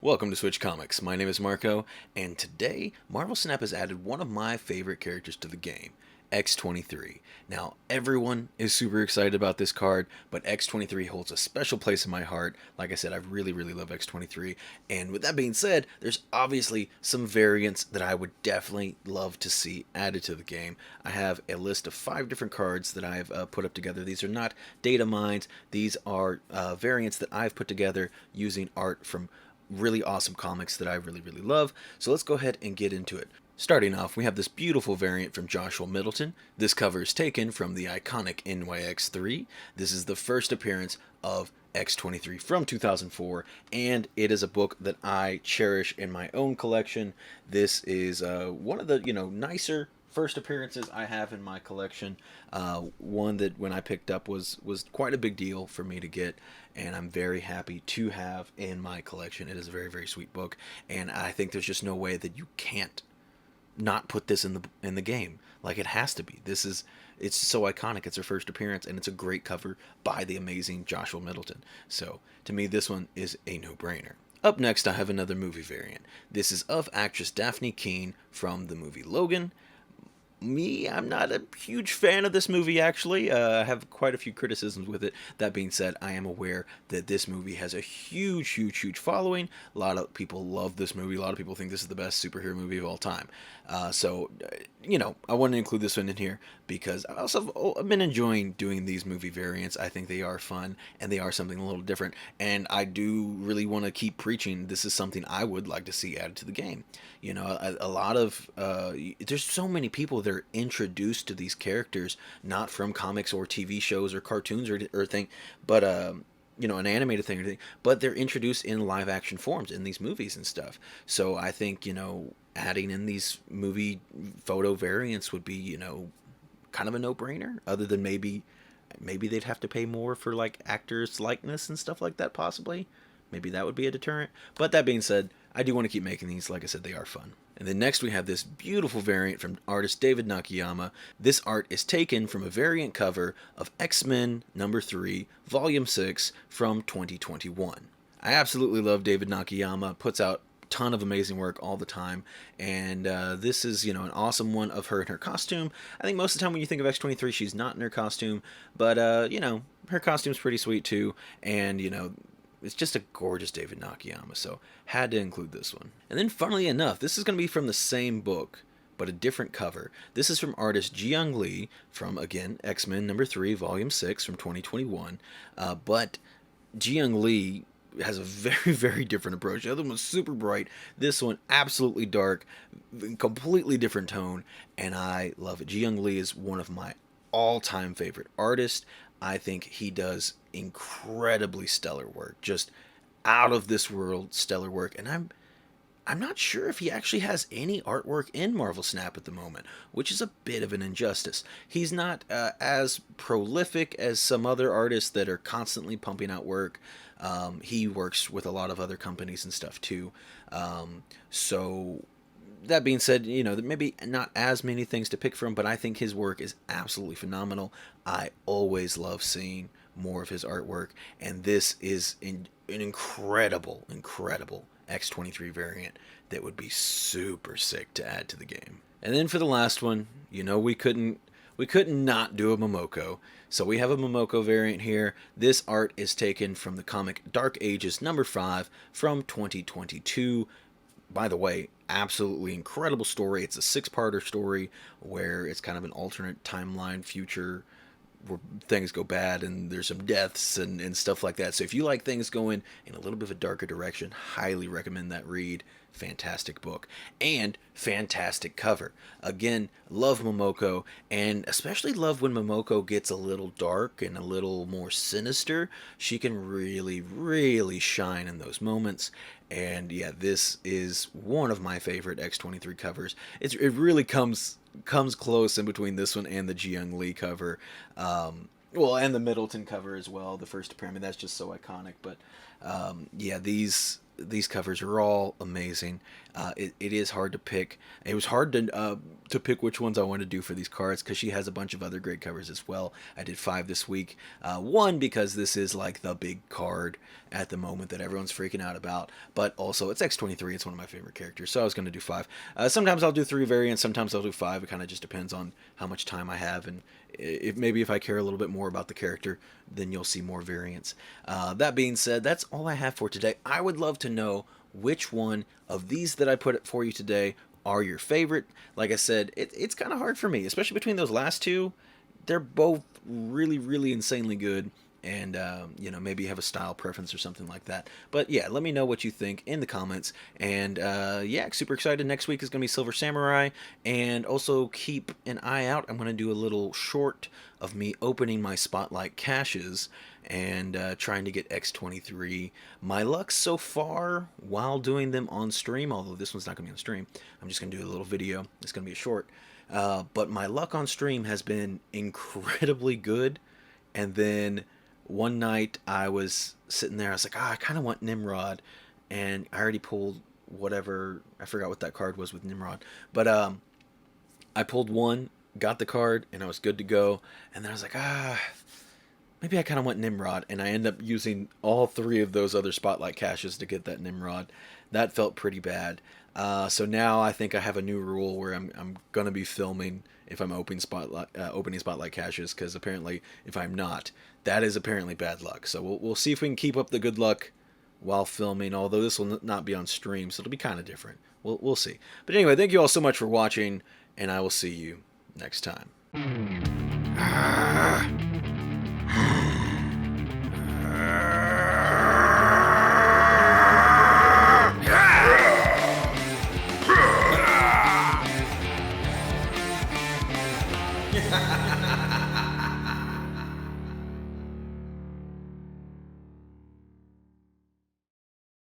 Welcome to Switch Comics. My name is Marco, and today Marvel Snap has added one of my favorite characters to the game, X-23. Now, everyone is super excited about this card, but X-23 holds a special place in my heart. Like I said, I really love X-23, and with that being said, there's obviously some variants that I would definitely love to see added to the game. I have a list of 5 different cards that I've put up together. These are not data mines, these are variants that I've put together using art from really awesome comics that I really love. So let's go ahead and get into it. Starting off, we have this beautiful variant from Joshua Middleton. This cover is taken from the iconic NYX3. This is the first appearance of X-23 from 2004, and it is a book that I cherish in my own collection. This is one of the nicer first appearances I have in my collection. One that when I picked up was quite a big deal for me to get, and I'm very happy to have in my collection. It is a very sweet book, and I think there's just no way that you can't not put this in the game. Like, it has to be. It's so iconic. It's her first appearance, and it's a great cover by the amazing Joshua Middleton. So to me, this one is a no-brainer. Up next, I have another movie variant. This is of actress Daphne Keane from the movie Logan. I'm not a huge fan of this movie, actually. I have quite a few criticisms with it. That being said, I am aware that this movie has a huge following. A lot of people love this movie. A lot of people think this is the best superhero movie of all time. I want to include this one in here because I've been enjoying doing these movie variants. I think they are fun and they are something a little different. And I do really want to keep preaching. This is something I would like to see added to the game. A lot of there's so many people that are introduced to these characters not from comics or TV shows or cartoons or thing, but an animated thing or thing, but they're introduced in live action forms in these movies and stuff. So I think adding in these movie photo variants would be kind of a no-brainer. Other than maybe they'd have to pay more for like actors likeness and stuff like that, possibly. Maybe that would be a deterrent. But that being said, I do want to keep making these. Like I said, they are fun. And then next we have this beautiful variant from artist David Nakayama. This art is taken from a variant cover of X-Men number 3, volume 6 from 2021. I absolutely love David Nakayama. Puts out a ton of amazing work all the time, and this is an awesome one of her in her costume. I think most of the time when you think of X-23, she's not in her costume, but her costume's pretty sweet too, and it's just a gorgeous David Nakayama, so had to include this one. And then, funnily enough, this is going to be from the same book, but a different cover. This is from artist Jiyoung Lee from, again, X-Men number 3, volume 6 from 2021. But Jiyoung Lee has a very different approach. The other one was super bright. This one, absolutely dark, completely different tone, and I love it. Jiyoung Lee is one of my all-time favorite artists. I think he does incredibly stellar work, just out of this world stellar work, and I'm not sure if he actually has any artwork in Marvel Snap at the moment, which is a bit of an injustice. He's not as prolific as some other artists that are constantly pumping out work. He works with a lot of other companies and stuff too. So that being said, maybe not as many things to pick from, but I think his work is absolutely phenomenal. I always love seeing more of his artwork, and this is an incredible X-23 variant that would be super sick to add to the game. And then for the last one, we couldn't not do a Momoko. So we have a Momoko variant here. This art is taken from the comic Dark Ages number 5 from 2022. By the way, absolutely incredible story. It's a 6-parter story where it's kind of an alternate timeline future where things go bad and there's some deaths and stuff like that. So if you like things going in a little bit of a darker direction, highly recommend that read. Fantastic book and fantastic cover. Again, love Momoko, and especially love when Momoko gets a little dark and a little more sinister. She can really shine in those moments. And yeah, this is one of my favorite X-23 covers. It really comes close in between this one and the Jiyoung Lee cover. And the Middleton cover as well, the first appearance. That's just so iconic. But these these covers are all amazing. It is hard to pick. It was hard to pick which ones I want to do for these cards because she has a bunch of other great covers as well. I did 5 this week. One, because this is like the big card at the moment that everyone's freaking out about, but also it's X-23. It's one of my favorite characters, so I was going to do 5. Sometimes I'll do 3 variants. Sometimes I'll do 5. It kind of just depends on how much time I have, and if I care a little bit more about the character, then you'll see more variants. That being said, that's all I have for today. I would love to know which one of these that I put for you today are your favorite. Like I said, it's kind of hard for me, especially between those last two. They're both really, really insanely good. And, maybe you have a style preference or something like that. But yeah, let me know what you think in the comments. And yeah, super excited. Next week is going to be Silver Samurai. And also keep an eye out. I'm going to do a little short of me opening my Spotlight caches and trying to get X-23. My luck so far while doing them on stream, although this one's not going to be on stream, I'm just going to do a little video. It's going to be a short. But my luck on stream has been incredibly good. And then one night I was sitting there, I was like, I kind of want Nimrod, and I already pulled whatever, I forgot what that card was with Nimrod, but I pulled one, got the card, and I was good to go, and then I was like, maybe I kind of want Nimrod, and I ended up using all 3 of those other Spotlight caches to get that Nimrod. That felt pretty bad. So now I think I have a new rule where I'm going to be filming if I'm opening Spotlight caches, because apparently if I'm not, that is apparently bad luck. So we'll see if we can keep up the good luck while filming, although this will not be on stream, so it'll be kind of different. We'll see. But anyway, thank you all so much for watching, and I will see you next time.